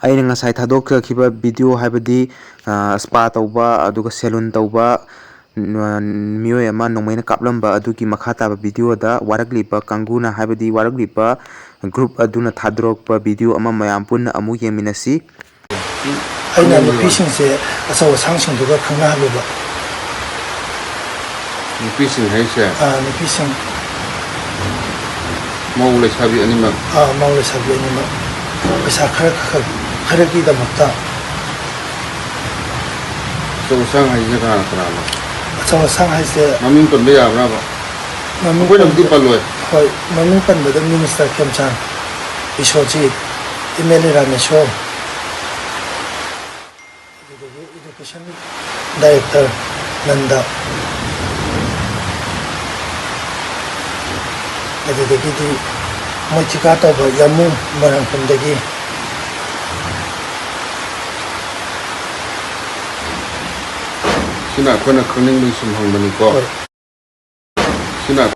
ꯑꯩꯅ ꯉꯁꯥꯏ ꯊꯥꯗꯣꯛꯆꯈꯤꯕ ꯚꯤꯗꯤꯑꯣ ꯍꯥꯏꯕꯗꯤ ꯁ꯭ꯄꯥ ꯇꯧꯕ ꯑꯗꯨꯒ ꯁꯦꯂꯨꯟ ꯇꯧꯕ ꯃꯤꯑꯣꯏ ꯑꯃ ꯅꯣꯡꯃꯩꯅ ꯀꯥꯞꯂꯝꯕ ꯑꯗꯨꯒꯤ ꯃꯈꯥ ꯇꯥꯕ ꯚꯤꯗꯤꯑꯣꯗ ꯋꯥꯔꯛꯂꯤꯕ ꯀꯥꯡꯕꯨꯅ ꯍꯥꯏꯕꯗꯤ ꯋꯥꯔꯛꯂꯤꯕ ꯒ꯭ꯔꯨꯞ ꯑꯗꯨꯅ ꯊꯥꯗꯣꯔꯛꯄ ꯚꯤꯗꯤꯑꯣ ꯑꯃ ꯃꯌꯥꯝ ꯄꯨꯟꯅ ꯑꯃꯨꯛ ꯌꯦꯡꯃꯤꯟꯅꯁꯤ꯫ ꯑꯩꯅ ꯅꯨꯄꯤꯁꯤꯡꯁꯦ ꯑꯆꯧ ꯑꯁꯥꯡꯁꯤꯡꯗꯨꯒ ꯈꯪꯅꯍꯜꯂꯨꯕ꯫ ꯅꯨꯄꯤꯁꯤꯡ ꯍꯥꯏꯁꯦ? ꯅꯨꯄꯤꯁꯤꯡ ꯃꯧ ꯂꯩꯁꯥꯕꯤ ꯑꯅꯤꯃꯛ? ꯃꯧ ꯂꯩꯁꯥꯕꯤ ꯑꯅꯤꯃꯛ ꯄꯩꯁꯥ ꯈꯔꯒꯤꯗꯃꯛꯇ꯫ ꯑꯆꯧ ꯑꯁꯥꯡ ꯍꯥꯏꯁꯦ ꯀꯅꯥꯅꯣ? ꯑꯆꯧ ꯑꯁꯥꯡ ꯍꯥꯏꯁꯦ ꯃꯃꯤꯡ ꯄꯟꯕ ꯌꯥꯕ꯭ꯔꯥꯕ? ꯑꯩꯈꯣꯏꯅꯕꯨꯗꯤ ꯄꯜꯂꯣꯏ꯫ ꯍꯣꯏ, ꯃꯃꯤꯡ ꯄꯟꯕꯗ ꯃꯤꯅꯤꯁꯇꯔ ꯈꯦꯝꯆꯥꯟ, ꯕꯤꯁ꯭ꯋꯖꯤꯠ, MLA ꯔꯥꯃꯦꯁꯣꯔ, ꯑꯗꯨꯗꯒꯤ ꯏꯗꯨꯀꯦꯁꯟ ꯗꯥꯏꯔꯦꯛꯇꯔ ꯅꯟꯗ, ꯑꯗꯨꯗꯒꯤꯗꯤ ꯃꯣꯏ ꯊꯤꯀꯥ ꯇꯧꯕ ꯌꯥꯃꯨ ꯃꯣꯏꯔꯥꯡꯈꯣꯝꯗꯒꯤ, ꯁꯤꯅ ꯑꯩꯈꯣꯏꯅ ꯈꯪꯅꯤꯡꯕꯒꯤ ꯁꯨꯝ ꯍꯪꯕꯅꯤꯀꯣ꯫ ꯍꯣꯏ. ꯁꯤꯅ